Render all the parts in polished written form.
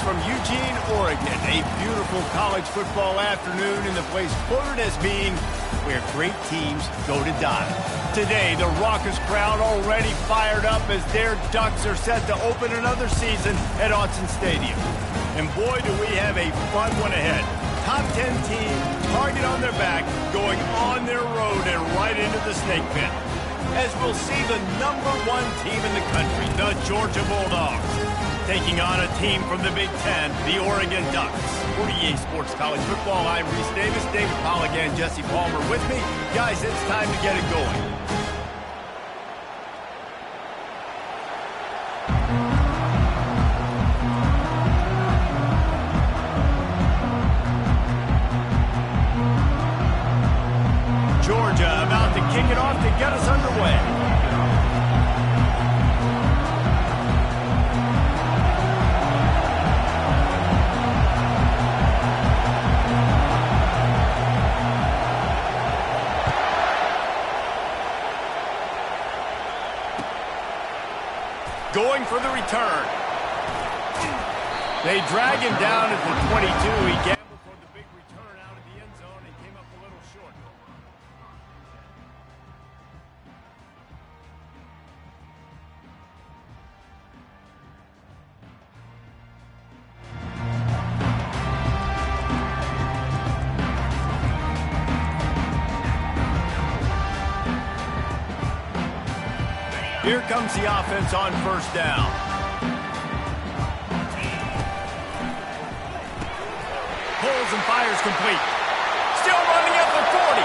from Eugene, Oregon. A beautiful college football afternoon in the place quoted as being where great teams go to die. Today, the raucous crowd already fired up as their Ducks are set to open another season at Autzen Stadium. And boy, do we have a fun one ahead. Top 10 team, target on their back, going on their road and right into the snake pit. As we'll see the #1 team in the country, the Georgia Bulldogs, taking on a team from the Big Ten, the Oregon Ducks. For EA Sports College Football, I'm Reese Davis, David Pollack, and Jesse Palmer with me. Guys, it's time to get it going. Georgia about to kick it off to get us underway. Going for the return. They drag him down at the 22. He gambled for the big return out of the end zone and came up a little short. Here comes the offense on first down. Pulls and fires complete. Still running at the 40.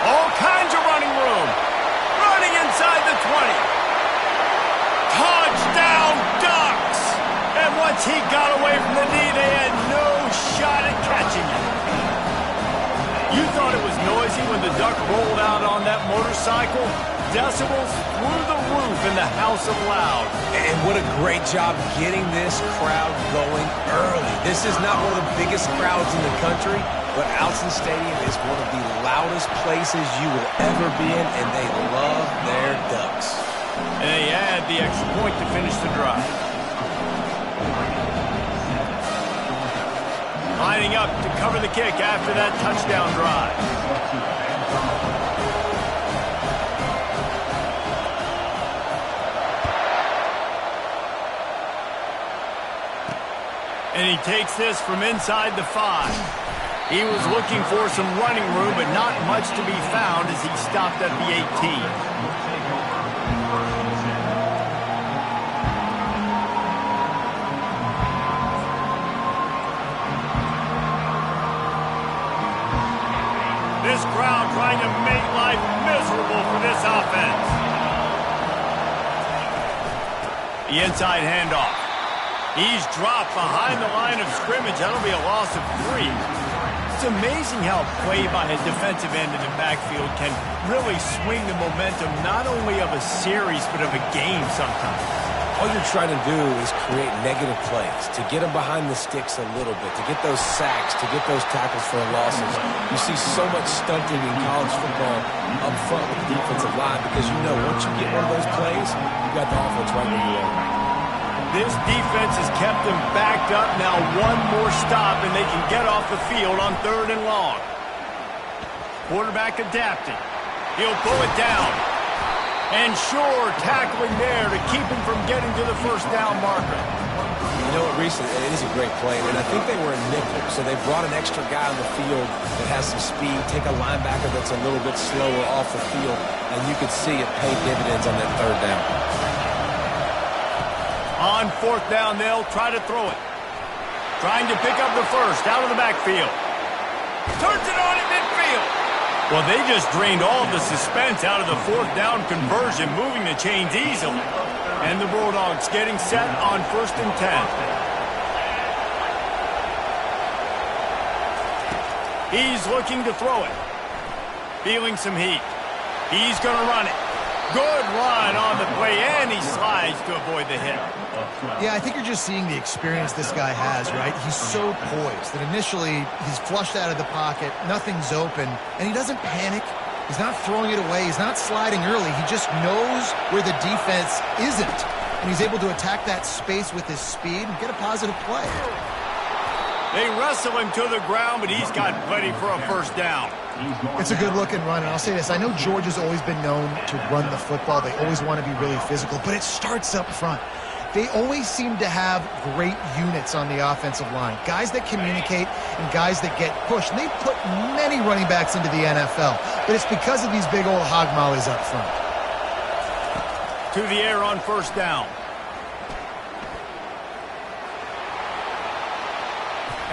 All kinds of running room. Running inside the 20. Touchdown Ducks! And once he got away from the knee, they had no shot at catching it. You thought it was noisy when the Duck rolled out on that motorcycle? Decibels through the roof in the House of Loud. And what a great job getting this crowd going early. This is not one of the biggest crowds in the country, but Autzen Stadium is one of the loudest places you will ever be in, and they love their Ducks. And they add the extra point to finish the drive. Lining up to cover the kick after that touchdown drive. And he takes this from inside the 5. He was looking for some running room, but not much to be found as he stopped at the 18. This crowd trying to make life miserable for this offense. The inside handoff. He's dropped behind the line of scrimmage. That'll be a loss of 3. It's amazing how play by a defensive end in the backfield can really swing the momentum not only of a series but of a game sometimes. All you're trying to do is create negative plays, to get them behind the sticks a little bit, to get those sacks, to get those tackles for losses. You see so much stunting in college football up front with the defensive line because you know once you get one of those plays, you got the offense right where you are. This defense has kept them backed up. Now one more stop, and they can get off the field on 3rd and long. Quarterback adapting. He'll pull it down. And sure, tackling there to keep him from getting to the first down marker. You know what, Reese, it is a great play, and I think they were in nickel, so they brought an extra guy on the field that has some speed, take a linebacker that's a little bit slower off the field, and you could see it pay dividends on that 3rd down. On 4th down, they'll try to throw it. Trying to pick up the first out of the backfield. Turns it on at midfield. Well, they just drained all of the suspense out of the 4th down conversion, moving the chains easily. And the Bulldogs getting set on 1st and 10. He's looking to throw it. Feeling some heat. He's going to run it. Good run on the play, and he slides to avoid the hit. Yeah, I think you're just seeing the experience this guy has, right? He's so poised that initially he's flushed out of the pocket, nothing's open, and he doesn't panic. He's not throwing it away. He's not sliding early. He just knows where the defense isn't. and he's able to attack that space with his speed and get a positive play. They wrestle him to the ground, but he's got plenty for a first down. It's a good-looking run, and I'll say this. I know Georgia's always been known to run the football. They always want to be really physical, but it starts up front. They always seem to have great units on the offensive line, guys that communicate and guys that get pushed. And they've put many running backs into the NFL, but it's because of these big old hog mollies up front. To the air on first down.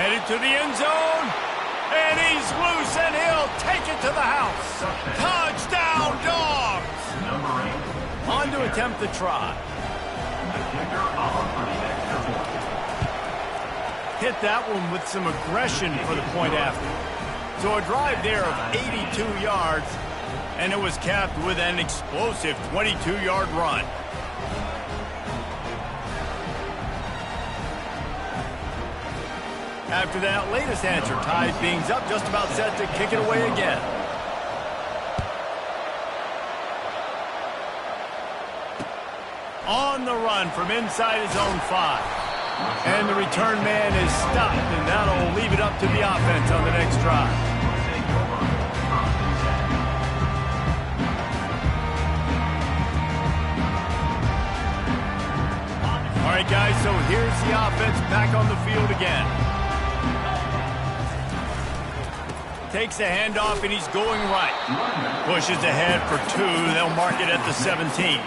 Headed to the end zone, and he's loose, and he'll take it to the house. Touchdown, Dogs! On to attempt the try. Hit that one with some aggression for the point after. So a drive there of 82 yards, and it was capped with an explosive 22-yard run. After that latest answer ties things up, just about set to kick it away again. On the run from inside his own 5. And the return man is stopped, and that'll leave it up to the offense on the next drive. All right, guys, so here's the offense back on the field again. Takes the handoff, and he's going right. Pushes ahead for 2. They'll mark it at the 17.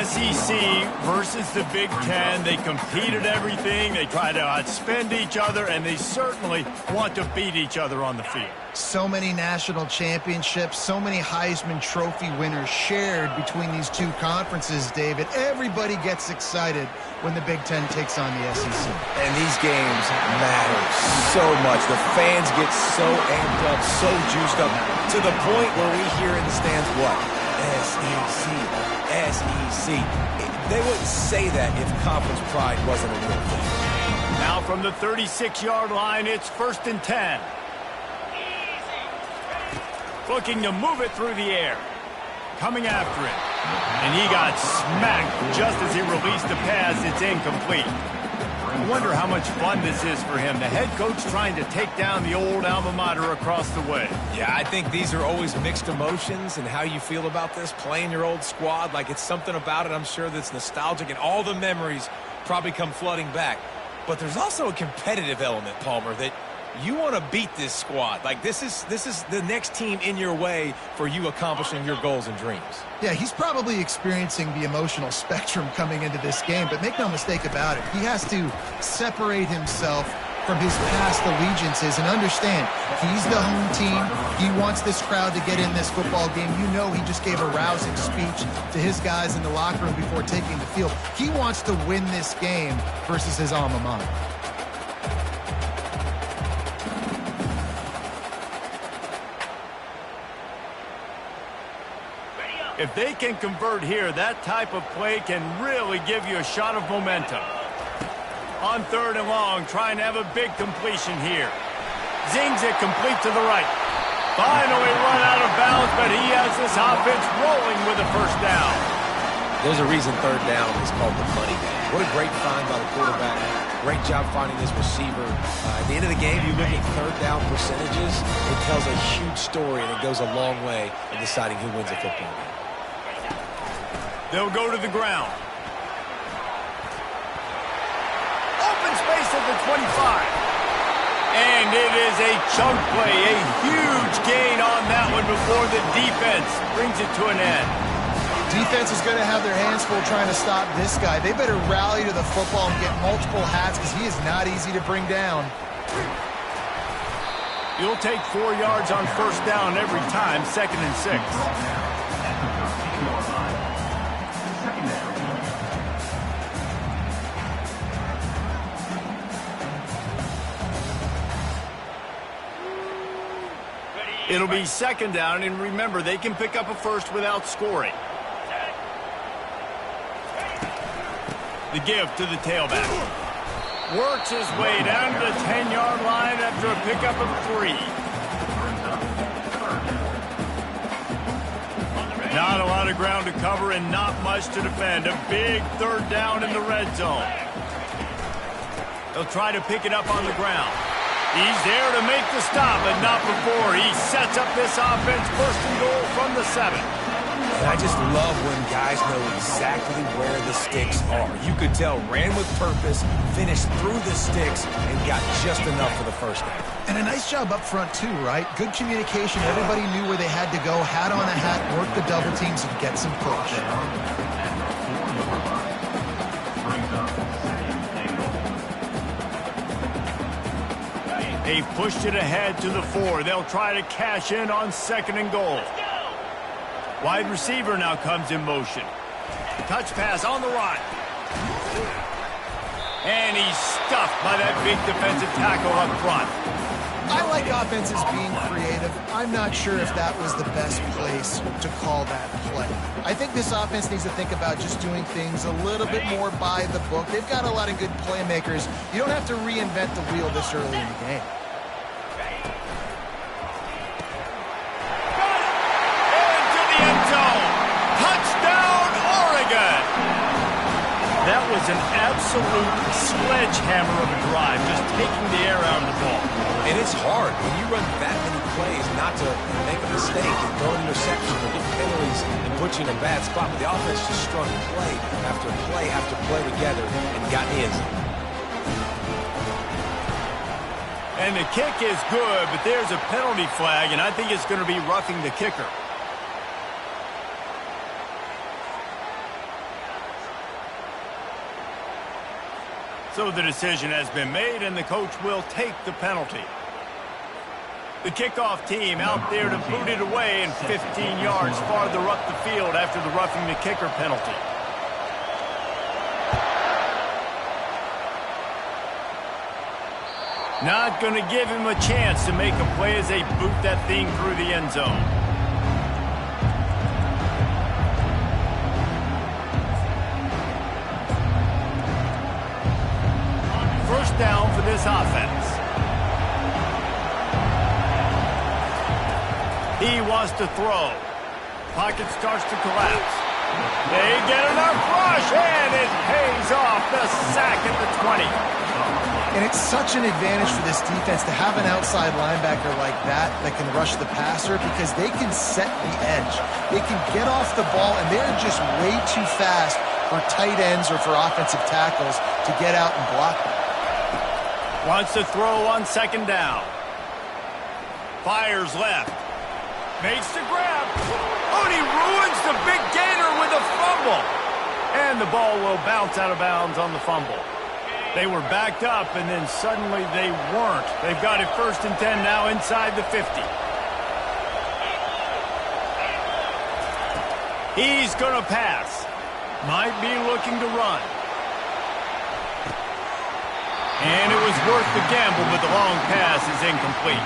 SEC versus the Big Ten. They compete at everything. They try to outspend each other, and they certainly want to beat each other on the field. So many national championships, so many Heisman Trophy winners shared between these two conferences, David. Everybody gets excited when the Big Ten takes on the SEC. And these games matter so much. The fans get so amped up, so juiced up, to the point where we hear in the stands what? SEC. SEC. They wouldn't say that if conference pride wasn't a real thing. Now from the 36-yard line, it's 1st and 10. Looking to move it through the air. Coming after it. And he got smacked just as he released the pass. It's incomplete. I wonder how much fun this is for him. The head coach trying to take down the old alma mater across the way. Yeah, I think these are always mixed emotions, and how you feel about this, playing your old squad. Like, it's something about it, I'm sure, that's nostalgic, and all the memories probably come flooding back. But there's also a competitive element, Palmer, that you want to beat this squad. Like, this is the next team in your way for you accomplishing your goals and dreams. Yeah, he's probably experiencing the emotional spectrum coming into this game, but make no mistake about it, he has to separate himself from his past allegiances and understand he's the home team. He wants this crowd to get in this football game. You know, he just gave a rousing speech to his guys in the locker room before taking the field. He wants to win this game versus his alma mater. If they can convert here, that type of play can really give you a shot of momentum. On 3rd and long, trying to have a big completion here. Zings it complete to the right. Finally run out of bounds, but he has this offense rolling with a first down. There's a reason 3rd down is called the money down. What a great find by the quarterback. Great job finding this receiver. At the end of the game, you look at 3rd down percentages. It tells a huge story, and it goes a long way in deciding who wins a football game. They'll go to the ground. Open space at the 25. And it is a chunk play, a huge gain on that one before the defense brings it to an end. Defense is going to have their hands full trying to stop this guy. They better rally to the football and get multiple hats because he is not easy to bring down. You'll take 4 yards on first down every time, 2nd and 6. It'll be 2nd down, and remember, they can pick up a first without scoring. The give to the tailback. Works his way down to the 10-yard line after a pickup of 3. Not a lot of ground to cover and not much to defend. A big third down in the red zone. They'll try to pick it up on the ground. He's there to make the stop, but not before. He sets up this offense, first and goal from the 7. And I just love when guys know exactly where the sticks are. You could tell, ran with purpose, finished through the sticks, and got just enough for the first down. And a nice job up front, too, right? Good communication. Everybody knew where they had to go. Hat on a hat, work the double teams, and get some push. They pushed it ahead to the 4. They'll try to cash in on second and goal. Wide receiver now comes in motion. Touch pass on the run. And he's stuffed by that big defensive tackle up front. I like offenses being creative. I'm not sure if that was the best place to call that play. I think this offense needs to think about just doing things a little bit more by the book. They've got a lot of good playmakers. You don't have to reinvent the wheel this early in the game. That was an absolute sledgehammer of a drive, just taking the air out of the ball. And it's hard when you run that many plays not to make a mistake and throw an interception or get penalties and put you in a bad spot. But the offense just strung play after play together and got in. And the kick is good, but there's a penalty flag, and I think it's going to be roughing the kicker. So the decision has been made, and the coach will take the penalty. The kickoff team out there to boot it away and 15 yards farther up the field after the roughing the kicker penalty. Not going to give him a chance to make a play as they boot that thing through the end zone. First down for this offense. He wants to throw. Pocket starts to collapse. They get enough rush, and it pays off. The sack at the 20. And it's such an advantage for this defense to have an outside linebacker like that can rush the passer because they can set the edge. They can get off the ball, and they're just way too fast for tight ends or for offensive tackles to get out and block them. Wants to throw on second down. Fires left. Makes the grab. Oh, and he ruins the big gainer with a fumble. And the ball will bounce out of bounds on the fumble. They were backed up, and then suddenly they weren't. They've got it first and 10 now inside the 50. He's going to pass. Might be looking to run. And it was worth the gamble, but the long pass is incomplete.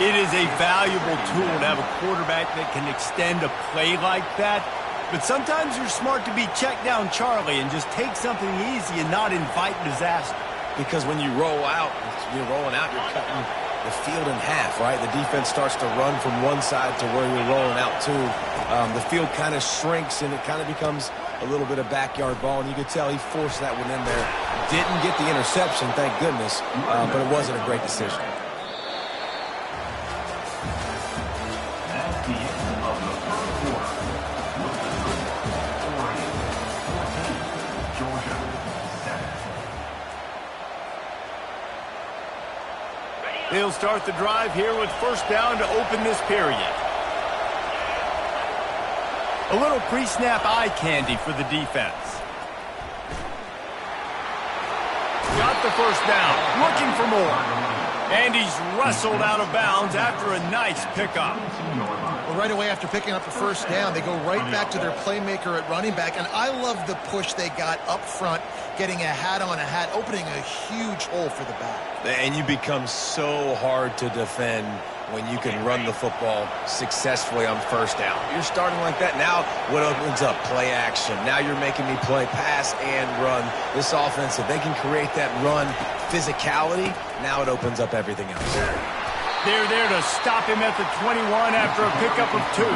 It is a valuable tool to have a quarterback that can extend a play like that. But sometimes you're smart to be check down Charlie and just take something easy and not invite disaster. Because when you roll out, you're rolling out, you're cutting the field in half, right? The defense starts to run from one side to where you're rolling out to. The field kind of shrinks, and it kind of becomes a little bit of backyard ball. And you could tell he forced that one in there. Didn't get the interception, thank goodness, but it wasn't a great decision. They'll start the drive here with first down to open this period. A little pre-snap eye candy for the defense. Got the first down, looking for more. And he's wrestled out of bounds after a nice pickup. Well, right away after picking up the first down, they go right back to their playmaker at running back. And I love the push they got up front, getting a hat on a hat, opening a huge hole for the back. And you become so hard to defend when you can run the football successfully on first down. You're starting like that. Now what opens up? Play action. Now you're making me play pass and run. This offense, if they can create that run physicality, now it opens up everything else. They're there to stop him at the 21 after a pickup of 2.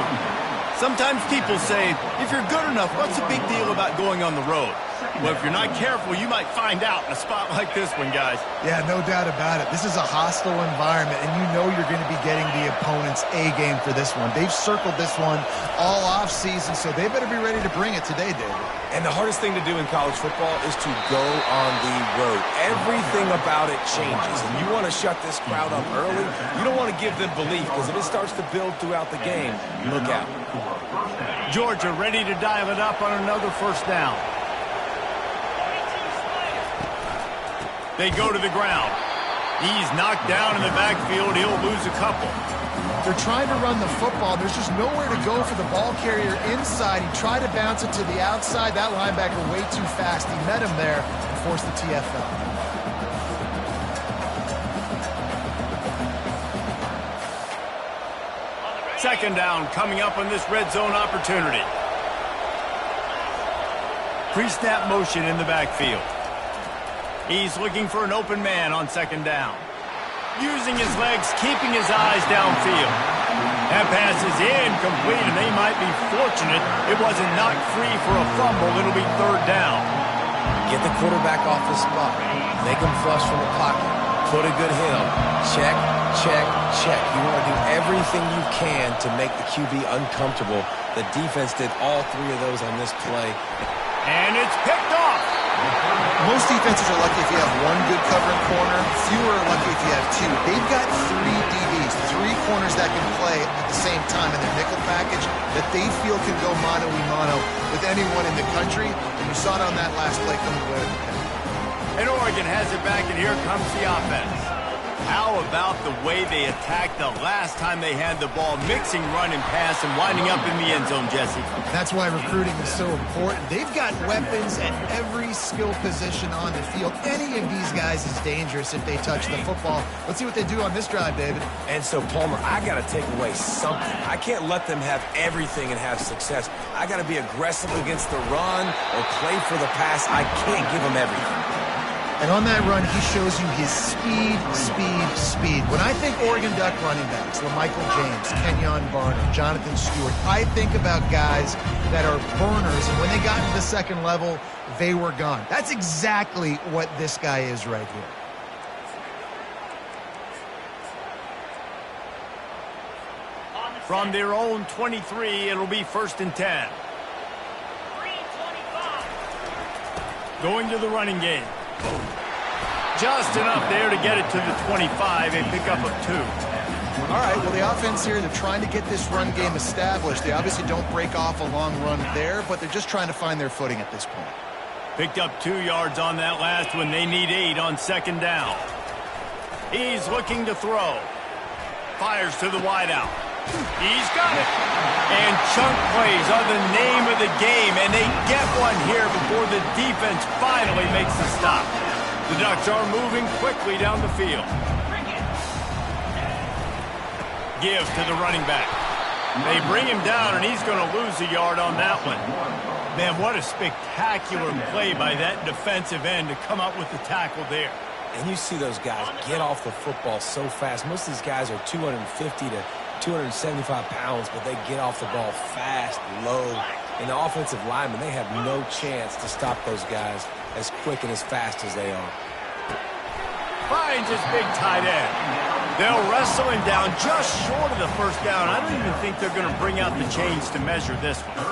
Sometimes people say, if you're good enough, what's the big deal about going on the road? Well, if you're not careful, you might find out in a spot like this one, guys. Yeah, no doubt about it. This is a hostile environment, and you know you're going to be getting the opponent's A game for this one. They've circled this one all offseason, so they better be ready to bring it today, David. And the hardest thing to do in college football is to go on the road. Everything about it changes, and you want to shut this crowd up early. You don't want to give them belief, because if it starts to build throughout the game, look out. Georgia ready to dial it up on another first down. They go to the ground. He's knocked down in the backfield. He'll lose a couple. They're trying to run the football. There's just nowhere to go for the ball carrier inside. He tried to bounce it to the outside. That linebacker way too fast. He met him there and forced the TFL. Second down coming up on this red zone opportunity. Pre-snap motion in the backfield. He's looking for an open man on second down. Using his legs, keeping his eyes downfield. That pass is incomplete, and they might be fortunate it wasn't knocked free for a fumble. It'll be third down. Get the quarterback off the spot. Make him flush from the pocket. Put a good hit on him. Check, check, check. You want to do everything you can to make the QB uncomfortable. The defense did all three of those on this play. And it's picked off. Most defenses are lucky if you have one good covering corner. Fewer are lucky if you have two. They've got three DBs, three corners that can play at the same time in their nickel package that they feel can go mano-a-mano with anyone in the country. And you saw it on that last play coming away with the pick. And Oregon has it back, and here comes the offense. How about the way they attacked the last time they had the ball, mixing run and pass and winding up in the end zone, Jesse? That's why recruiting is so important. They've got weapons at every skill position on the field. Any of these guys is dangerous if they touch the football. Let's see what they do on this drive, David. And so, Palmer, I got to take away something. I can't let them have everything and have success. I got to be aggressive against the run or play for the pass. I can't give them everything. And on that run, he shows you his speed, speed, speed. When I think Oregon Duck running backs, LaMichael James, Kenyon Barner, Jonathan Stewart, I think about guys that are burners, and when they got into the second level, they were gone. That's exactly what this guy is right here. From their own 23, it'll be 1st and 10. Going to the running game. Just enough there to get it to the 25, a pickup of 2. All right, well, the offense here, they're trying to get this run game established. They obviously don't break off a long run there, but they're just trying to find their footing at this point. Picked up 2 yards on that last one. They need 8 on second down. He's looking to throw. Fires to the wideout. He's got it. And chunk plays are the name of the game, and they get one here before the defense finally makes the stop. The Ducks are moving quickly down the field. Give to the running back. They bring him down, and he's going to lose a yard on that one. Man, what a spectacular play by that defensive end to come up with the tackle there. And you see those guys get off the football so fast. Most of these guys are 250 to 275 pounds, but they get off the ball fast, low. And the offensive linemen, they have no chance to stop those guys as quick and as fast as they are. Finds his big tight end. They'll wrestle him down just short of the first down. I don't even think they're going to bring out the chains to measure this one.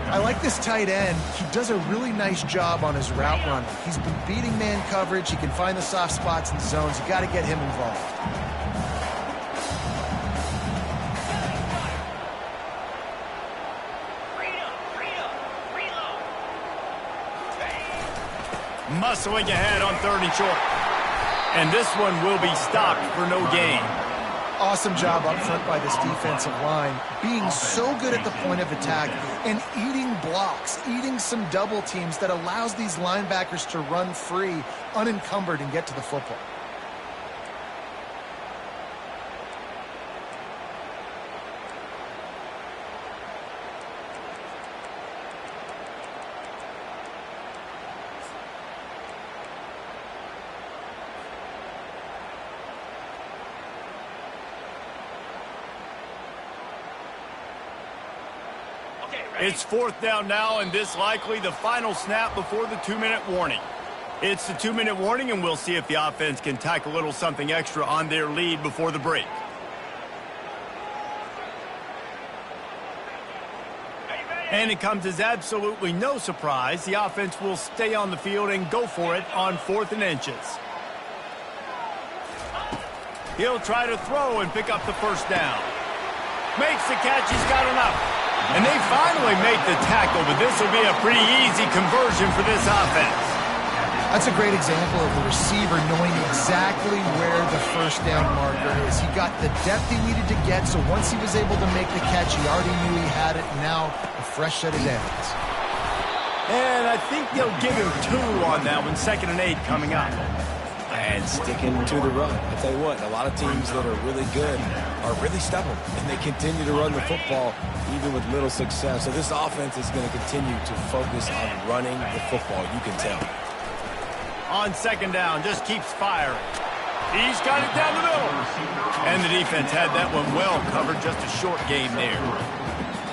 I like this tight end. He does a really nice job on his route running. He's been beating man coverage. He can find the soft spots and zones. You got to get him involved. Muscling ahead on 3rd and short. And this one will be stopped for no gain. Awesome job up front by this defensive line, being so good at the point of attack and eating blocks, eating some double teams that allows these linebackers to run free, unencumbered, and get to the football. It's fourth down now, and this likely the final snap before the 2-minute warning. It's the 2-minute warning, and we'll see if the offense can tack a little something extra on their lead before the break. And it comes as absolutely no surprise. The offense will stay on the field and go for it on 4th and inches. He'll try to throw and pick up the first down. Makes the catch. He's got enough. And they finally make the tackle, but this will be a pretty easy conversion for this offense. That's a great example of the receiver knowing exactly where the first down marker is. He got the depth he needed to get, so once he was able to make the catch, he already knew he had it, and now a fresh set of downs. And I think they'll give him 2 on that one, 2nd and 8 coming up. And sticking to the run. I tell you what, a lot of teams that are really good are really stubborn, and they continue to run the football even with little success. So this offense is going to continue to focus on running the football, you can tell. On 2nd down, just keeps firing. He's got it down the middle. And the defense had that one well covered, just a short game there.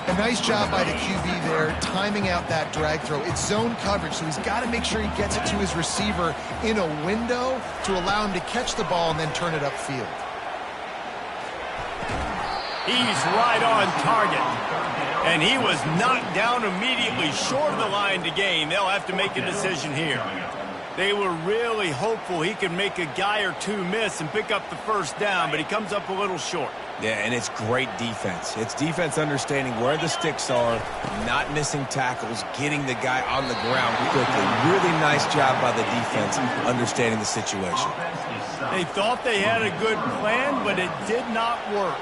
A nice job by the QB there, timing out that drag throw. It's zone coverage, so he's got to make sure he gets it to his receiver in a window to allow him to catch the ball and then turn it upfield. He's right on target. And he was knocked down immediately short of the line to gain. They'll have to make a decision here. They were really hopeful he could make a guy or 2 miss and pick up the first down, but he comes up a little short. Yeah, and it's great defense. It's defense understanding where the sticks are, not missing tackles, getting the guy on the ground quickly. Really nice job by the defense understanding the situation. They thought they had a good plan, but it did not work.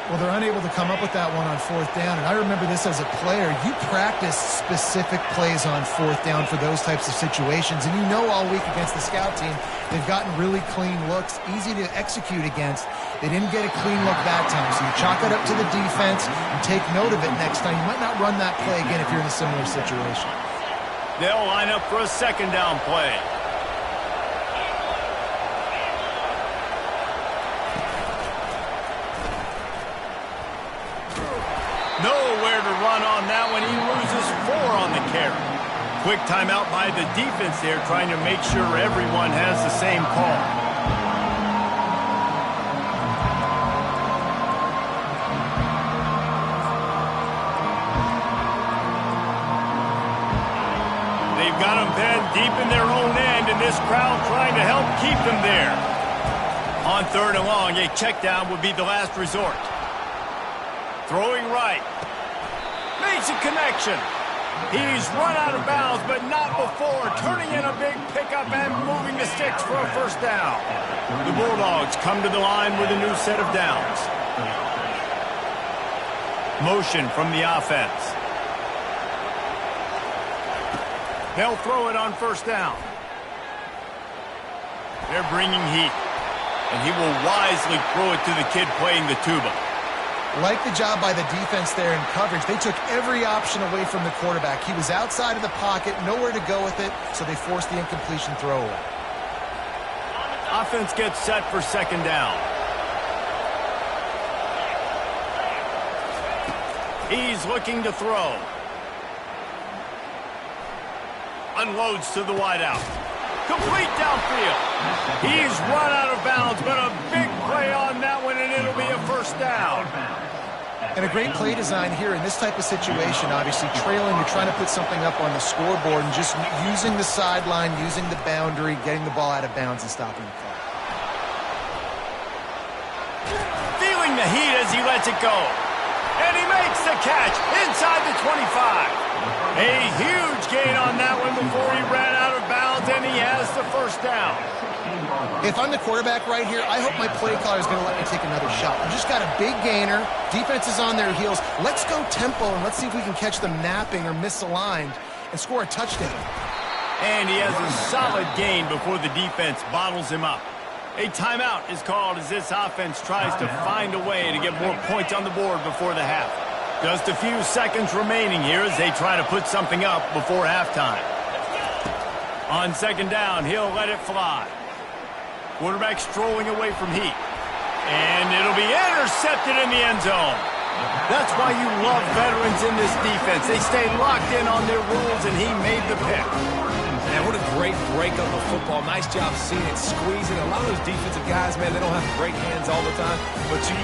Well, they're unable to come up with that one on 4th down, and I remember this as a player. You practice specific plays on 4th down for those types of situations, and you know all week against the scout team, they've gotten really clean looks, easy to execute against. They didn't get a clean look that time, so you chalk it up to the defense and take note of it next time. You might not run that play again if you're in a similar situation. They'll line up for a 2nd down play. Nowhere to run on that one. He loses 4 on the carry. Quick timeout by the defense there, trying to make sure everyone has the same call. They've got them pinned deep in their own end, and this crowd trying to help keep them there. On 3rd and long, a check down would be the last resort. Throwing right. Makes a connection. He's run out of bounds, but not before. Turning in a big pickup and moving the sticks for a first down. The Bulldogs come to the line with a new set of downs. Motion from the offense. They'll throw it on 1st down. They're bringing heat. And he will wisely throw it to the kid playing the tuba. Like the job by the defense there in coverage. They took every option away from the quarterback. He was outside of the pocket, nowhere to go with it, so they forced the incompletion throw away. Offense gets set for 2nd down. He's looking to throw. Unloads to the wideout. Complete downfield. He's run out of bounds, but a big play on that one, and it'll be a first down. And a great play design here in this type of situation. Obviously trailing, you're trying to put something up on the scoreboard, and just using the sideline, using the boundary, getting the ball out of bounds and stopping the clock. Feeling the heat as he lets it go. And he makes the catch inside the 25. A huge gain on that one before he ran out of bounds, and he has the first down. If I'm the quarterback right here, I hope my play caller is going to let me take another shot. We just got a big gainer. Defense is on their heels. Let's go tempo, and let's see if we can catch them napping or misaligned and score a touchdown. And he has a solid gain before the defense bottles him up. A timeout is called as this offense tries to find a way to get more points on the board before the half. Just a few seconds remaining here as they try to put something up before halftime. On 2nd down, he'll let it fly. Quarterback strolling away from heat. And it'll be intercepted in the end zone. That's why you love veterans in this defense. They stay locked in on their rules, and he made the pick. Man, what a great breakup of football. Nice job seeing it, squeezing. A lot of those defensive guys, man, they don't have great hands all the time, but you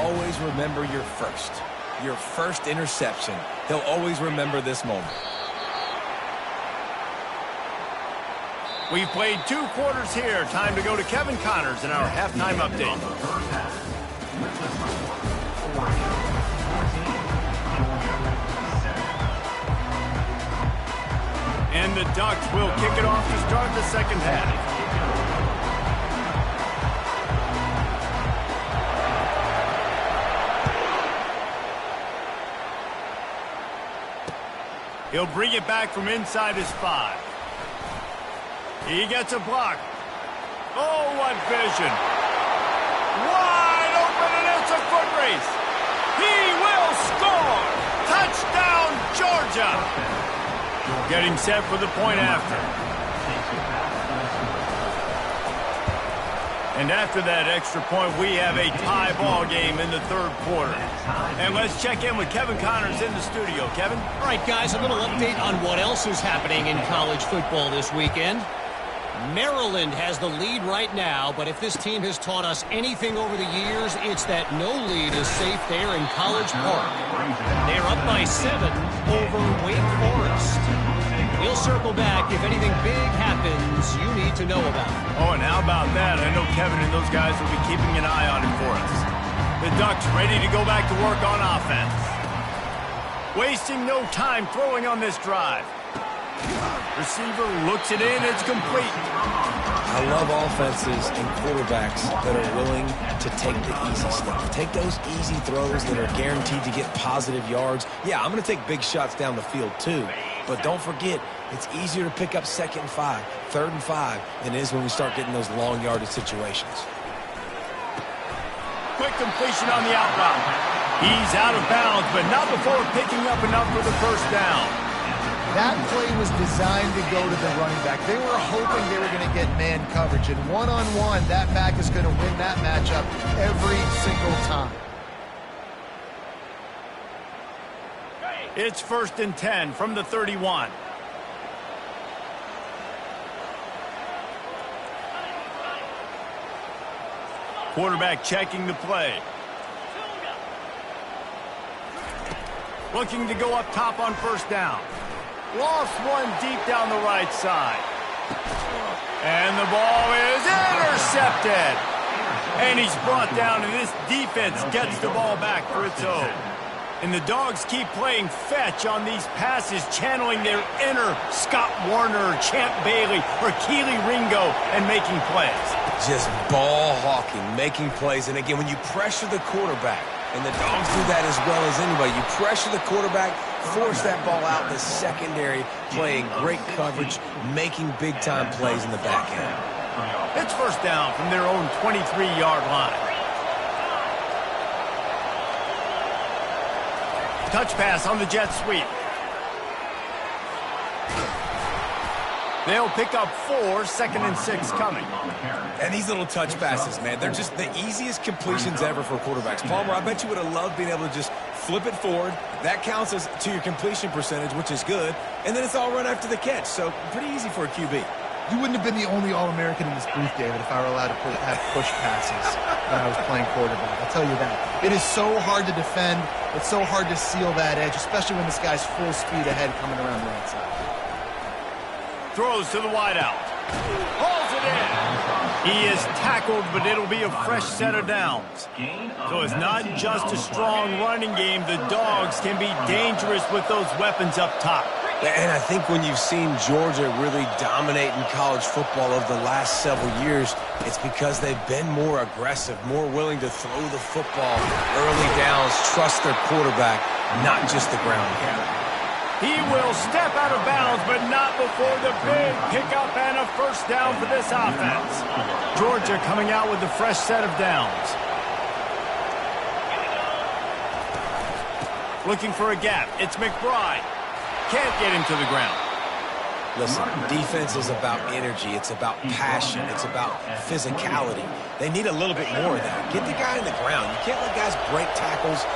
always remember your first interception. He'll always remember this moment. We've played 2 quarters here. Time to go to Kevin Connors in our halftime update. And the Ducks will kick it off to start the second half. He'll bring it back from inside his 5. He gets a block. Oh, what vision. Wide open, and it's a foot race. He will score. Touchdown, Georgia. Getting set for the point after. And after that extra point, we have a tie ball game in the third quarter. And let's check in with Kevin Connors in the studio. Kevin? All right, guys, a little update on what else is happening in college football this weekend. Maryland has the lead right now, but if this team has taught us anything over the years, it's that no lead is safe there in College Park. They're up by 7 over Wake Forest. We'll circle back if anything big happens you need to know about. Oh, and how about that? I know Kevin and those guys will be keeping an eye on it for us. The Ducks ready to go back to work on offense. Wasting no time throwing on this drive. Receiver looks it in. It's complete. I love offenses and quarterbacks that are willing to take the easy stuff. Take those easy throws that are guaranteed to get positive yards. Yeah, I'm going to take big shots down the field too. But don't forget, it's easier to pick up 2nd and 5, 3rd and 5 than it is when we start getting those long yardage situations. Quick completion on the outbound. He's out of bounds, but not before picking up enough for the first down. That play was designed to go to the running back. They were hoping they were going to get man coverage. And one-on-one, that back is going to win that matchup every single time. It's 1st and 10 from the 31. Quarterback checking the play. Looking to go up top on 1st down. Lost one deep down the right side. And the ball is intercepted. And he's brought down, and this defense gets the ball back for its own. And the Dogs keep playing fetch on these passes, channeling their inner Scott Warner, Champ Bailey, or Keely Ringo, and making plays. Just ball hawking, making plays. And again, when you pressure the quarterback, and the Dogs do that as well as anybody, you pressure the quarterback, force that ball out in the secondary, playing great coverage, making big-time plays in the back end. It's 1st down from their own 23-yard line. Touch pass on the jet sweep. They'll pick up 4, 2nd and 6 coming. And these little touch passes, man, they're just the easiest completions ever for quarterbacks. Palmer, I bet you would have loved being able to just flip it forward. That counts as to your completion percentage, which is good. And then it's all run after the catch. So pretty easy for a QB. You wouldn't have been the only All-American in this booth, David, if I were allowed to have push passes when I was playing quarterback. I'll tell you that. It is so hard to defend. It's so hard to seal that edge, especially when this guy's full speed ahead coming around the right side. Throws to the wideout. Hauls it in. He is tackled, but it'll be a fresh set of downs. So it's not just a strong running game. The Dogs can be dangerous with those weapons up top. And I think when you've seen Georgia really dominate in college football over the last several years, it's because they've been more aggressive, more willing to throw the football early downs, trust their quarterback, not just the ground game. He will step out of bounds, but not before the big pickup and a 1st down for this offense. Georgia coming out with a fresh set of downs. Looking for a gap. It's McBride. Can't get him to the ground. Listen, defense is about energy. It's about passion. It's about physicality. They need a little bit more of that. Get the guy in the ground. You can't let guys break tackles.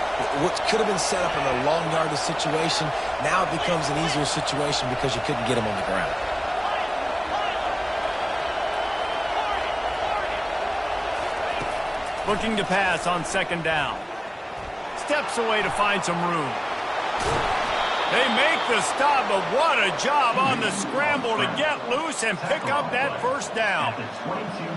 What could have been set up in a long yardage situation, now it becomes an easier situation because you couldn't get him on the ground. Looking to pass on second down. Steps away to find some room. They make the stop, but what a job on the scramble to get loose and pick up that first down.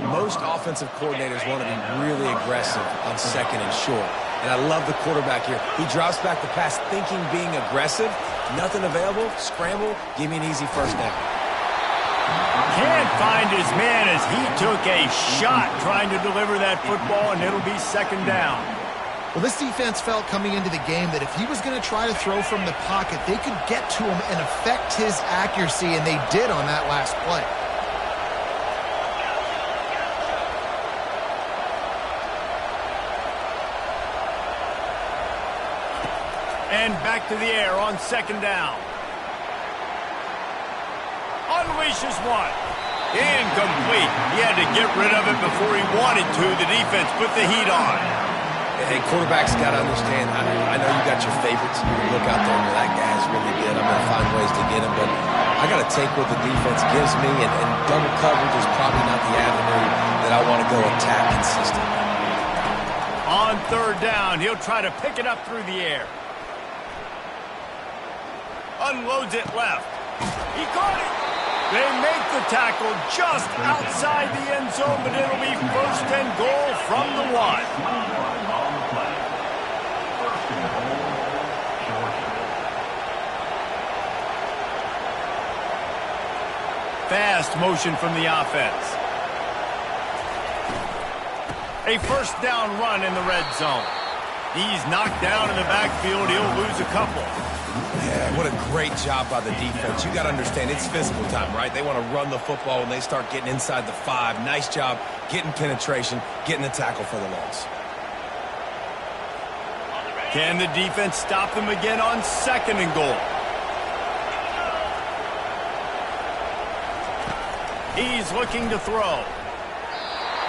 Most offensive coordinators want to be really aggressive on second and short. And I love the quarterback here. He drops back the pass thinking being aggressive. Nothing available. Scramble. Give me an easy first down. Can't find his man as he took a shot trying to deliver that football, and it'll be second down. Well, this defense felt coming into the game that if he was going to try to throw from the pocket, they could get to him and affect his accuracy, and they did on that last play. And back to the air on second down. Unleashes one. Incomplete. He had to get rid of it before he wanted to. The defense put the heat on. Hey, quarterbacks got to understand, I know you got your favorites. You look out there and that guy's really good. I'm going to find ways to get him, but I got to take what the defense gives me, and double coverage is probably not the avenue that I want to go attack consistently. On third down, he'll try to pick it up through the air. Unloads it left. He caught it. They make the tackle just outside the end zone, but it'll be first and goal from the one. Fast motion from the offense. A first down run in the red zone. He's knocked down in the backfield. He'll lose a couple. Yeah, what a great job by the defense. You got to understand, it's physical time, right? They want to run the football when they start getting inside the 5. Nice job getting penetration, getting the tackle for the loss. Can the defense stop them again on second and goal? He's looking to throw.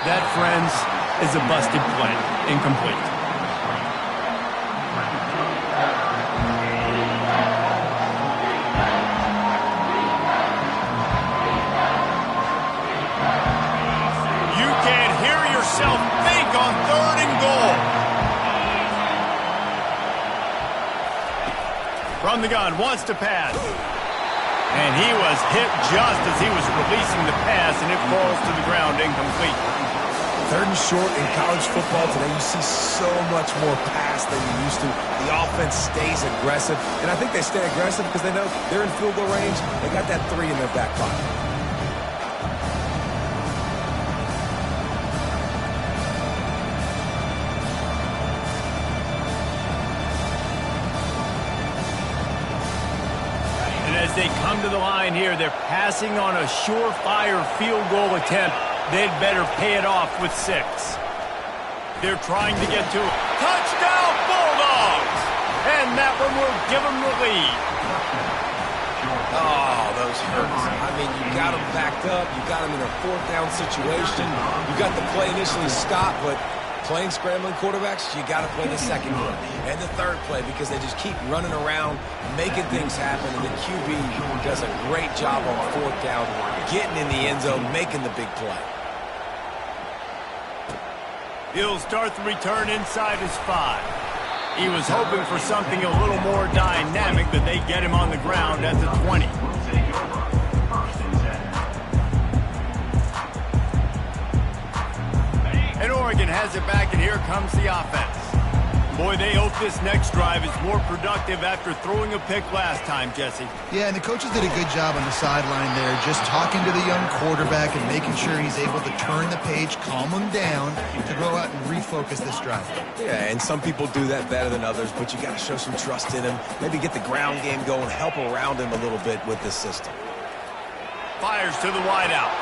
That, friends, is a busted play. Incomplete. You can't hear yourself think on third and goal. From the gun, wants to pass. And he was hit just as he was releasing the pass, and it falls to the ground incomplete. Third and short in college football today, you see so much more pass than you used to. The offense stays aggressive, and I think they stay aggressive because they know they're in field goal range. They got that 3 in their back pocket. As they come to the line here, they're passing on a surefire field goal attempt. They'd better pay it off with 6. They're trying to get to it. Touchdown, Bulldogs! And that one will give them the lead. Oh, those hurts. I mean, you got them backed up. You got them in a 4th down situation. You got the play initially stopped, but playing scrambling quarterbacks, you got to play the second play and the third play because they just keep running around, making things happen, and the QB does a great job on 4th down, getting in the end zone, making the big play. He'll start the return inside his 5. He was hoping for something a little more dynamic, but they get him on the ground at the 20. And Oregon has it back, and here comes the offense. Boy, they hope this next drive is more productive after throwing a pick last time, Jesse. Yeah, and the coaches did a good job on the sideline there, just talking to the young quarterback and making sure he's able to turn the page, calm him down, to go out and refocus this drive. Yeah, and some people do that better than others, but you got to show some trust in him. Maybe get the ground game going, help around him a little bit with this system. Fires to the wideout.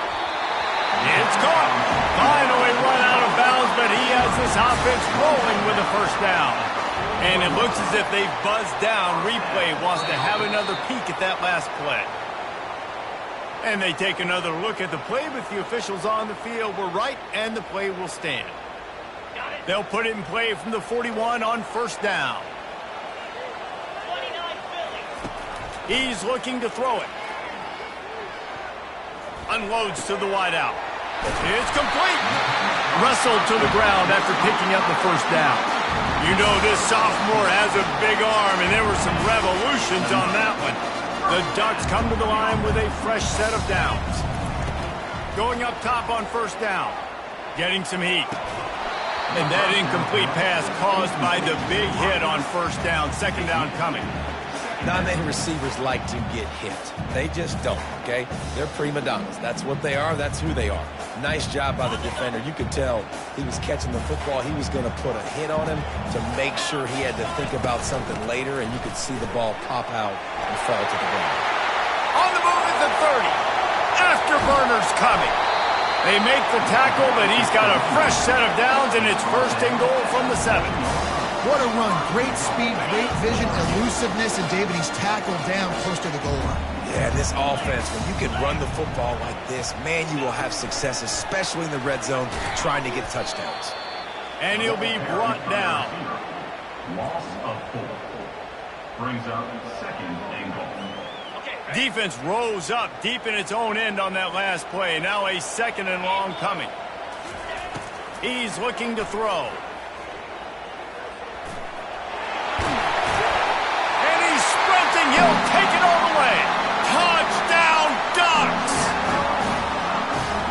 It's caught. Finally run out of bounds, but he has this offense rolling with a first down. And it looks as if they've buzzed down. Replay wants to have another peek at that last play. And they take another look at the play, but the officials on the field were right, and the play will stand. They'll put it in play from the 41 on first down. He's looking to throw it. Unloads to the wideout. It's complete. Wrestled to the ground after picking up the first down. You know this sophomore has a big arm, and there were some revolutions on that one. The Ducks come to the line with a fresh set of downs. Going up top on first down. Getting some heat. And that incomplete pass caused by the big hit on first down. Second down coming. Not many receivers like to get hit. They just don't, okay? They're prima donnas. That's what they are. That's who they are. Nice job by the defender. You could tell he was catching the football. He was going to put a hit on him to make sure he had to think about something later, and you could see the ball pop out and fall to the ground. On the move at the 30. Afterburner's coming. They make the tackle, but he's got a fresh set of downs, and it's first and goal from the 7. What a run. Great speed, great vision, elusiveness, and David, he's tackled down close to the goal line. Yeah, this offense, when you can run the football like this, man, you will have success, especially in the red zone, trying to get touchdowns. And he'll be brought down. Loss of 4. Brings up second and goal. Defense rose up deep in its own end on that last play. Now a second and long coming. He's looking to throw. He'll take it all the way. Touchdown, Ducks!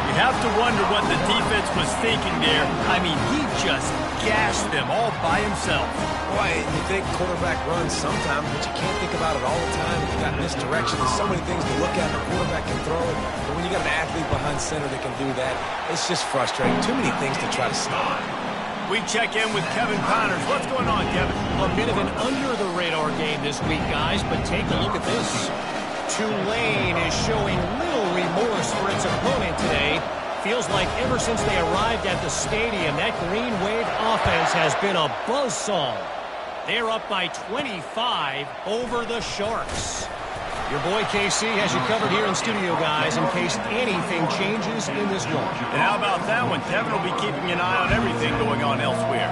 You have to wonder what the defense was thinking there. I mean, he just gashed them all by himself. Boy, you think quarterback runs sometimes, but you can't think about it all the time. You got misdirection. There's so many things to look at. The quarterback can throw it, but when you got an athlete behind center that can do that, it's just frustrating. Too many things to try to stop. We check in with Kevin Connors. What's going on, Kevin? A bit of an under-the-radar game this week, guys, but take a look at this. Tulane is showing little remorse for its opponent today. Feels like ever since they arrived at the stadium, that Green Wave offense has been a buzzsaw. They're up by 25 over the Sharks. Your boy KC has you covered here in studio, guys, in case anything changes in this one. And how about that one? Kevin will be keeping an eye on everything going on elsewhere.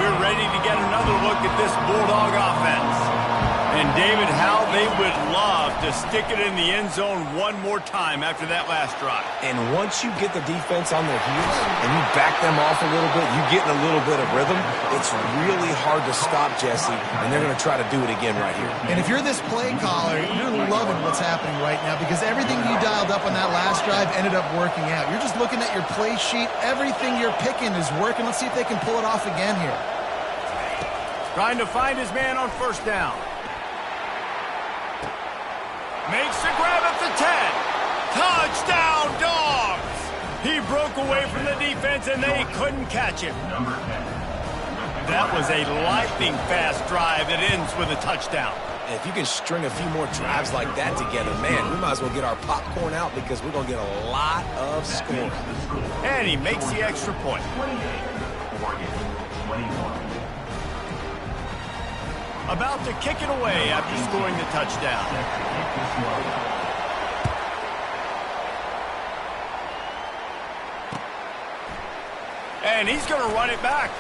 We're ready to get another look at this Bulldog offense. And, David, how they would love to stick it in the end zone one more time after that last drive. And once you get the defense on their heels and you back them off a little bit, you get in a little bit of rhythm, it's really hard to stop, Jesse, and they're going to try to do it again right here. And if you're this play caller, you're loving what's happening right now because everything you dialed up on that last drive ended up working out. You're just looking at your play sheet. Everything you're picking is working. Let's see if they can pull it off again here. Trying to find his man on first down. Makes the grab at the 10. Touchdown, Dogs! He broke away from the defense, and they couldn't catch him. That was a lightning-fast drive that ends with a touchdown. And if you can string a few more drives like that together, man, we might as well get our popcorn out because we're going to get a lot of scoring. And he makes the extra point. 28, Oregon, 21. About to kick it away after scoring the touchdown. And he's going to run it back.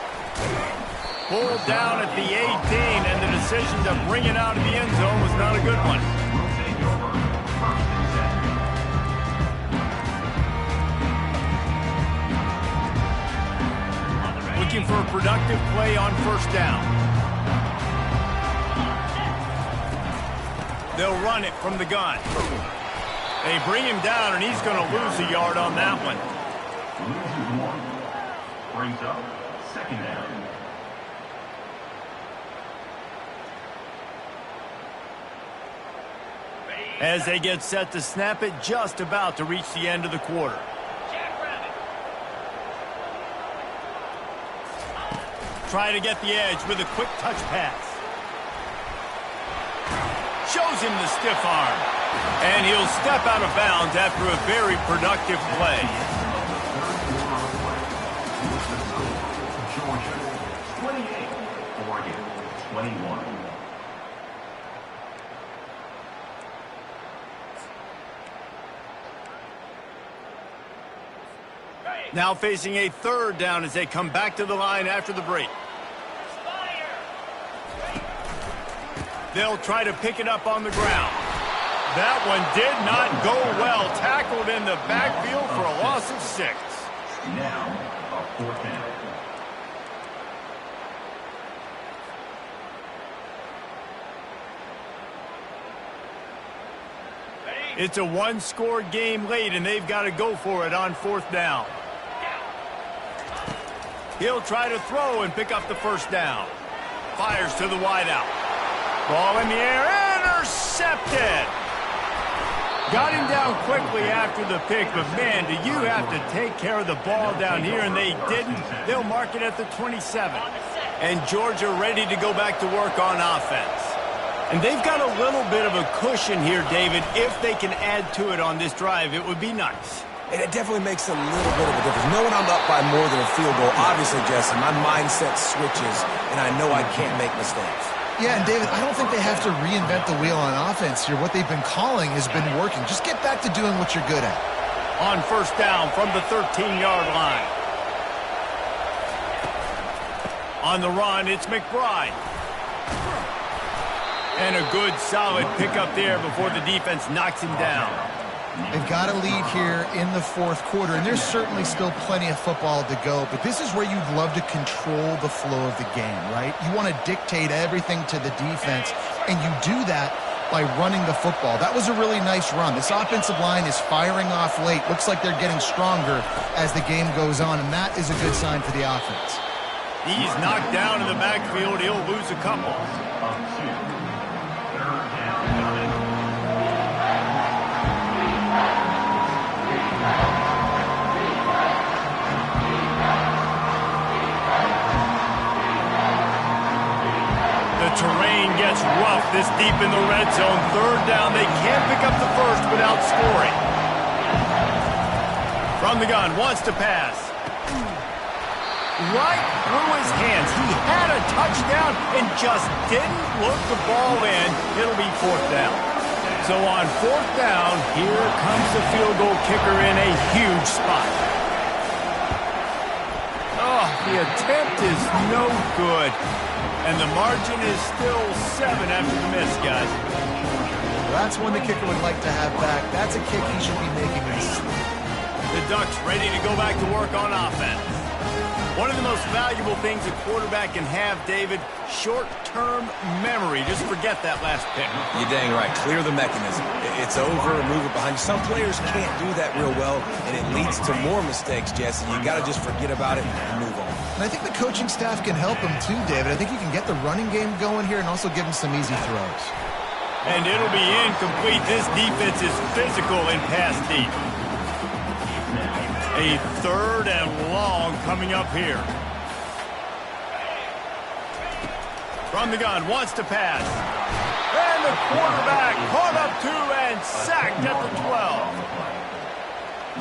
Pulled down at the 18, and the decision to bring it out of the end zone was not a good one. Looking for a productive play on first down. They'll run it from the gun. They bring him down, and he's going to lose a yard on that one. Loses 1. Brings up second down. As they get set to snap it, just about to reach the end of the quarter. Try to get the edge with a quick touch pass. Shows him the stiff arm. And he'll step out of bounds after a very productive play. Georgia, 28, Oregon, 20. Now facing a third down as they come back to the line after the break. They'll try to pick it up on the ground. That one did not go well. Tackled in the backfield for a loss of 6. Now, a 4th down. It's a one-score game late, and they've got to go for it on 4th down. He'll try to throw and pick up the first down. Fires to the wideout. Ball in the air, intercepted. Got him down quickly after the pick, but man, do you have to take care of the ball down here, and they didn't. They'll mark it at the 27. And Georgia ready to go back to work on offense. And they've got a little bit of a cushion here, David. If they can add to it on this drive, it would be nice. And it definitely makes a little bit of a difference. Knowing I'm up by more than a field goal, obviously, Jesse, my mindset switches, and I know I can't make mistakes. Yeah, and David, I don't think they have to reinvent the wheel on offense here. What they've been calling has been working. Just get back to doing what you're good at. On first down from the 13-yard line. On the run, it's McBride. And a good, solid pickup there before the defense knocks him down. They've got a lead here in the 4th quarter, and there's certainly still plenty of football to go, but this is where you'd love to control the flow of the game, right? You want to dictate everything to the defense, and you do that by running the football. That was a really nice run. This offensive line is firing off late. Looks like they're getting stronger as the game goes on, and that is a good sign for the offense. He's knocked down in the backfield. He'll lose a couple. Terrain gets rough this deep in the red zone. 3rd down, they can't pick up the first without scoring. From the gun, wants to pass. Right through his hands. He had a touchdown and just didn't look the ball in. It'll be 4th down. So on 4th down, here comes the field goal kicker in a huge spot. Oh, the attempt is no good. And the margin is still 7 after the miss, guys. That's one the kicker would like to have back. That's a kick he should be making in his sleep. The Ducks ready to go back to work on offense. One of the most valuable things a quarterback can have, David, short-term memory. Just forget that last pick. You're dang right. Clear the mechanism. It's over and move it behind you. Some players can't do that real well, and it leads to more mistakes, Jesse. You got to just forget about it and move on. And I think the coaching staff can help him too, David. I think you can get the running game going here and also give him some easy throws. And it'll be incomplete. This defense is physical in pass deep. A 3rd and long coming up here. From the gun, wants to pass. And the quarterback caught up to and sacked at the 12.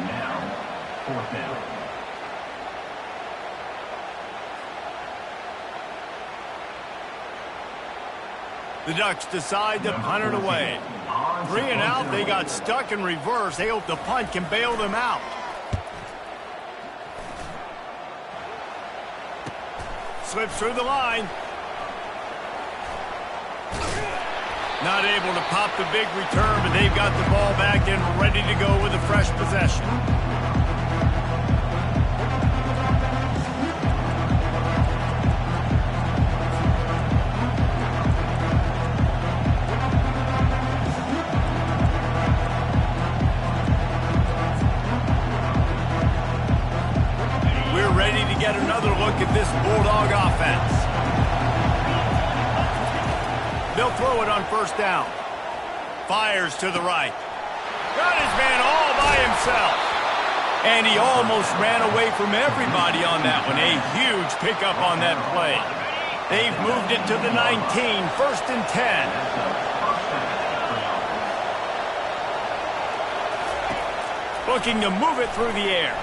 Now, 4th down. The Ducks decide to punt it away. 3 and out, they got stuck in reverse. They hope the punt can bail them out. Slips through the line. Not able to pop the big return, but they've got the ball back and ready to go with a fresh possession. We're ready to get another look at this Bulldog offense. They'll throw it on first down. Fires to the right. Got his man all by himself. And he almost ran away from everybody on that one. A huge pickup on that play. They've moved it to the 19, 1st and 10. Looking to move it through the air.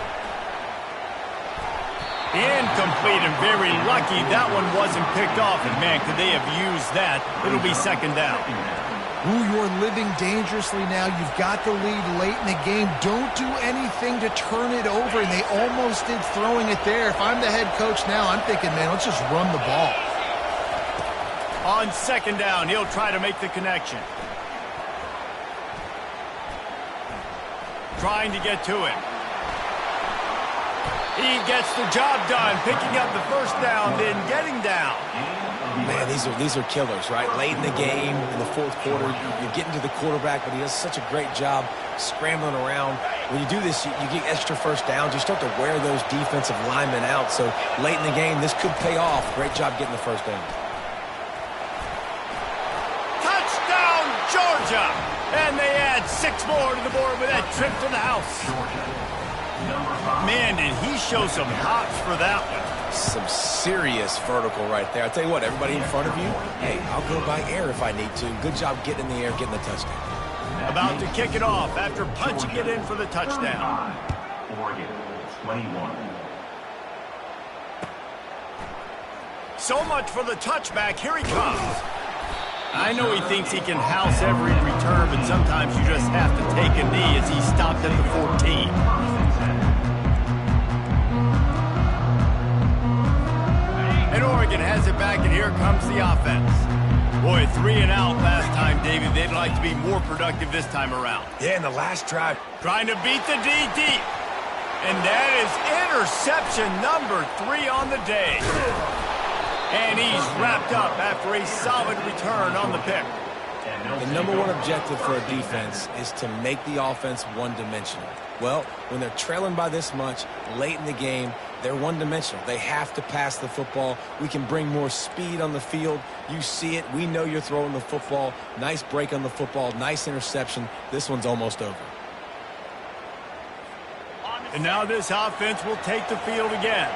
Incomplete and very lucky that one wasn't picked off. And man, could they have used that. It'll be 2nd down. Ooh, you're living dangerously now. You've got the lead late in the game. Don't do anything to turn it over, and they almost did throwing it there. If I'm the head coach now, I'm thinking, man, let's just run the ball. On second down, he'll try to make the connection. Trying to get to it. He gets the job done, picking up the first down, then getting down. Man, these are killers, right? Late in the game, in the fourth quarter, you're getting to the quarterback, but he does such a great job scrambling around. When you do this, you get extra first downs. You start to wear those defensive linemen out. So late in the game, this could pay off. Great job getting the first down. Touchdown, Georgia! And they add 6 more to the board with that trip to the house. Man, did he show some hops for that one. Some serious vertical right there. I tell you what, everybody in front of you, hey, I'll go by air if I need to. Good job getting in the air, getting the touchdown. About to kick it off after punching it in for the touchdown. Oregon, 21. So much for the touchback. Here he comes. I know he thinks he can house every return, but sometimes you just have to take a knee as he stopped at the 14. And Oregon has it back, and here comes the offense. Boy, 3 and out last time, David. They'd like to be more productive this time around. Yeah, in the last drive. Trying to beat the D deep. And that is interception number 3 on the day. And he's wrapped up after a solid return on the pick. The number one objective for a defense is to make the offense one-dimensional. Well, when they're trailing by this much late in the game, they're one-dimensional. They have to pass the football. We can bring more speed on the field. You see it. We know you're throwing the football. Nice break on the football. Nice interception. This one's almost over. And now this offense will take the field again.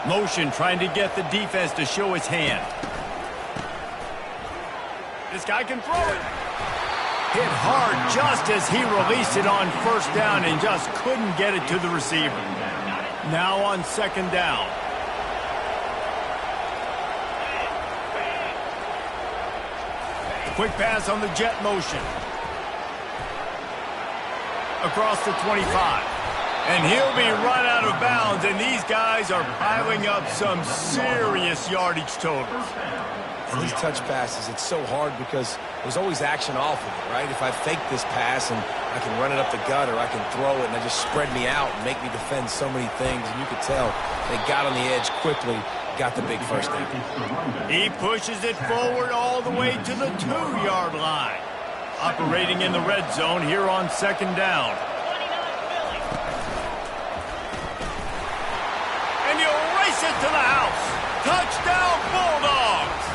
Motion trying to get the defense to show his hand. This guy can throw it. Hit hard just as he released it on first down and just couldn't get it to the receiver. Now on second down. Quick pass on the jet motion. Across the 25. And he'll be run out of bounds, and these guys are piling up some serious yardage totals. And these touch passes, it's so hard because there's always action off of it, right? If I fake this pass and I can run it up the gut or I can throw it and I just spread me out and make me defend so many things, and you could tell they got on the edge quickly, got the big first down. He pushes it forward all the way to the 2-yard line. Operating in the red zone here on second down. And he'll race it to the house. Touchdown, Bulldogs!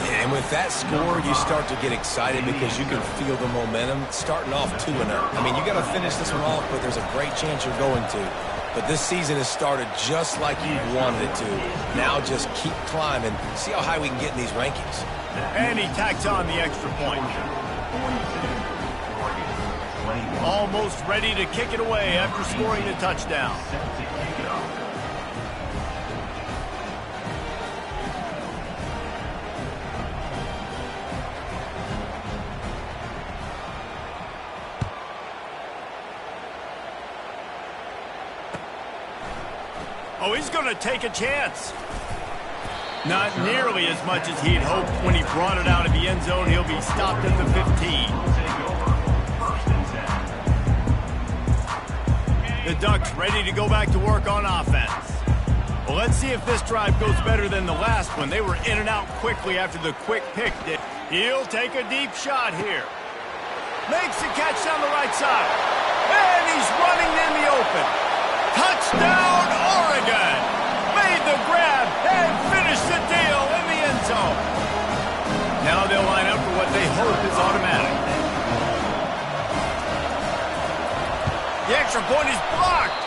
And with that score, you start to get excited because you can feel the momentum starting off 2-0. I mean, you got to finish this one off, but there's a great chance you're going to. But this season has started just like you wanted it to. Now just keep climbing. See how high we can get in these rankings. And he tacks on the extra point. Almost ready to kick it away after scoring the touchdown. Oh, he's going to take a chance. Not nearly as much as he'd hoped when he brought it out of the end zone. He'll be stopped at the 15. The Ducks ready to go back to work on offense. Well, let's see if this drive goes better than the last one. They were in and out quickly after the quick pick. He'll take a deep shot here. Makes the catch down the right side. And he's running in the open. Touchdown, Oregon! Made the grab and finished the deal in the end zone. Now they'll line up for what they hope is automatic. The extra point is blocked.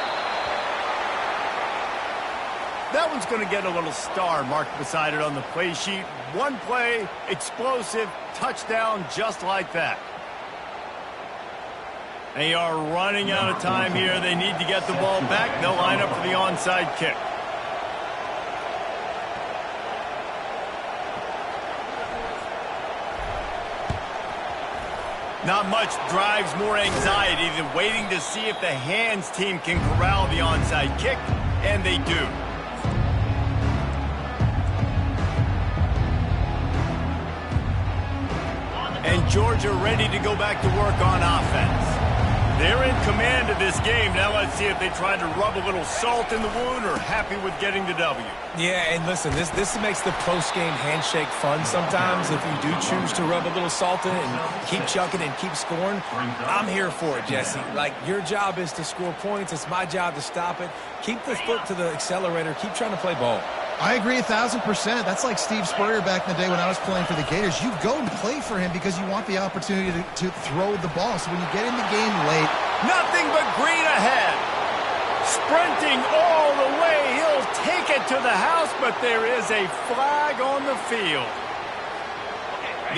That one's going to get a little star marked beside it on the play sheet. One play, explosive, touchdown just like that. They are running out of time here. They need to get the ball back. They'll line up for the onside kick. Not much drives more anxiety than waiting to see if the hands team can corral the onside kick, and they do. And Georgia ready to go back to work on offense. They're in command of this game. Now let's see if they try to rub a little salt in the wound or happy with getting the W. Yeah, and listen, this makes the post-game handshake fun sometimes if you do choose to rub a little salt in it and keep chucking and keep scoring. I'm here for it, Jesse. Like, your job is to score points. It's my job to stop it. Keep the foot to the accelerator. Keep trying to play ball. I agree 1,000%. That's like Steve Spurrier back in the day when I was playing for the Gators. You go and play for him because you want the opportunity to throw the ball. So when you get in the game late, nothing but green ahead. Sprinting all the way. He'll take it to the house, but there is a flag on the field.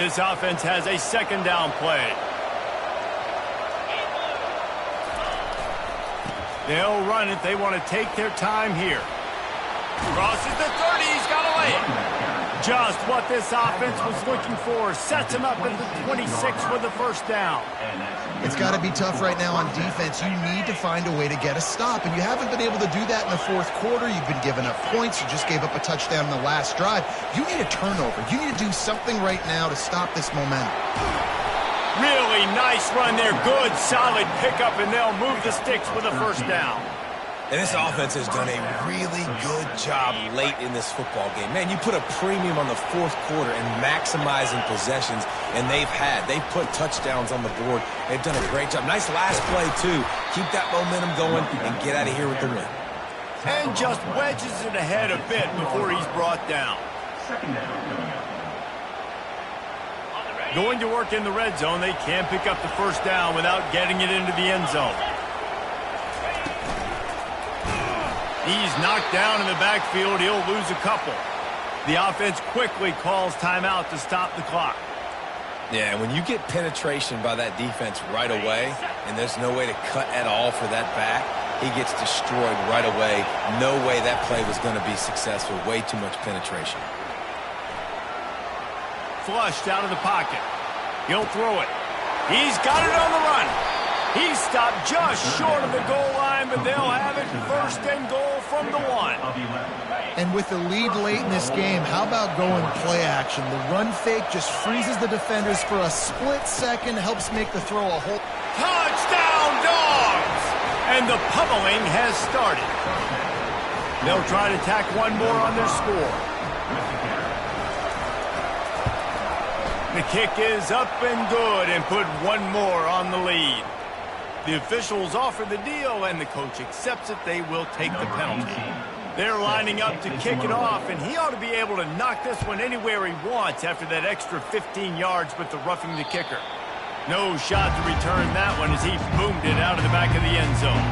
This offense has a second down play. They'll run it. They want to take their time here. Crosses the 30. He's got to lay it. Just what this offense was looking for. Sets him up at the 26 for the first down. It's got to be tough right now on defense. You need to find a way to get a stop, and you haven't been able to do that in the fourth quarter. You've been giving up points. You just gave up a touchdown in the last drive. You need a turnover. You need to do something right now to stop this momentum. Really nice run there. Good, solid pickup, and they'll move the sticks with a first down. And this offense has done a really good job late in this football game. Man, you put a premium on the fourth quarter and maximizing possessions, and they've put touchdowns on the board. They've done a great job. Nice last play, too. Keep that momentum going and get out of here with the win. And just wedges it ahead a bit before he's brought down. Second down coming up. Going to work in the red zone, they can't pick up the first down without getting it into the end zone. He's knocked down in the backfield. He'll lose a couple. The offense quickly calls timeout to stop the clock. Yeah, when you get penetration by that defense right away, and there's no way to cut at all for that back, he gets destroyed right away. No way that play was going to be successful. Way too much penetration. Flushed out of the pocket. He'll throw it. He's got it on the run. He stopped just short of the goal line, but they'll have it first and goal from the 1. And with the lead late in this game, how about going play action? The run fake just freezes the defenders for a split second, helps make the throw a whole... Touchdown, Dogs! And the pummeling has started. They'll try to tack one more on their score. The kick is up and good and put one more on the lead. The officials offer the deal, and the coach accepts it. They will take the penalty. They're lining up to kick it off, and he ought to be able to knock this one anywhere he wants after that extra 15 yards with the roughing the kicker. No shot to return that one as he boomed it out of the back of the end zone.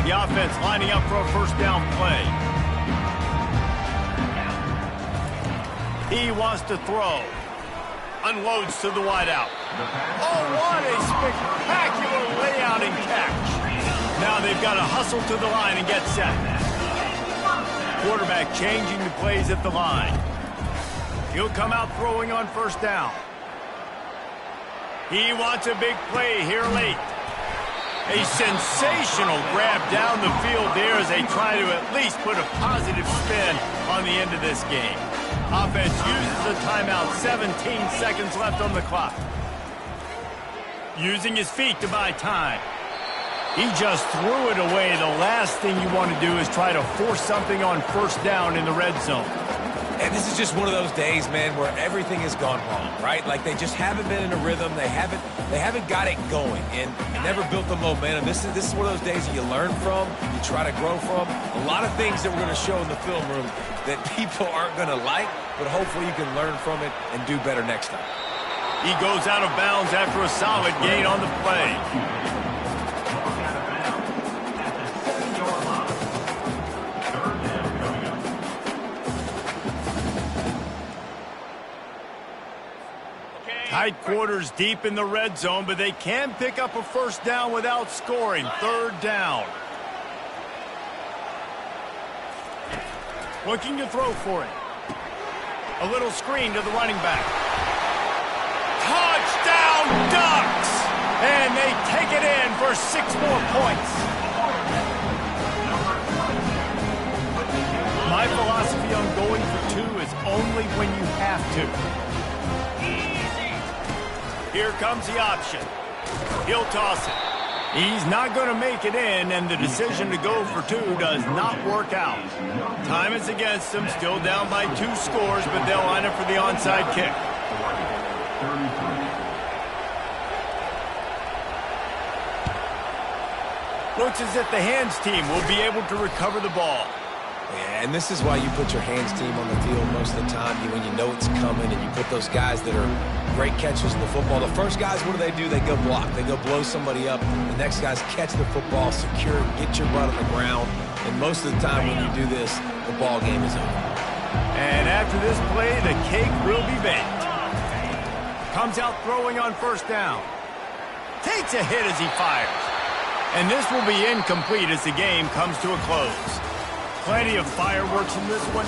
The offense lining up for a first down play. He wants to throw. Unloads to the wideout. Oh, what a spectacular layout and catch. Now they've got to hustle to the line and get set. Quarterback changing the plays at the line. He'll come out throwing on first down. He wants a big play here late. A sensational grab down the field there as they try to at least put a positive spin on the end of this game. Offense uses a timeout. 17 seconds left on the clock. Using his feet to buy time. He just threw it away. The last thing you want to do is try to force something on first down in the red zone. And this is just one of those days, man, where everything has gone wrong, right? Like they just haven't been in a rhythm. They haven't got it going and never built the momentum. This is one of those days that you learn from, you try to grow from. A lot of things that we're going to show in the film room that people aren't going to like, but hopefully you can learn from it and do better next time. He goes out of bounds after a solid gain on the play. Tight quarters deep in the red zone, but they can pick up a first down without scoring. Third down. Looking to throw for it. A little screen to the running back. And they take it in for 6 more points. My philosophy on going for 2 is only when you have to. Here comes the option. He'll toss it. He's not going to make it in, and the decision to go for 2 does not work out. Time is against them, still down by 2 scores, but they'll line up for the onside kick. Looks as if the hands team will be able to recover the ball. Yeah, and this is why you put your hands team on the field most of the time when you know it's coming, and you put those guys that are great catchers in the football. The first guys, what do? They go block. They go blow somebody up. The next guys catch the football, secure, get your butt on the ground. And most of the time when you do this, the ball game is over. And after this play, the cake will be baked. Comes out throwing on first down. Takes a hit as he fires. And this will be incomplete as the game comes to a close. Plenty of fireworks in this one.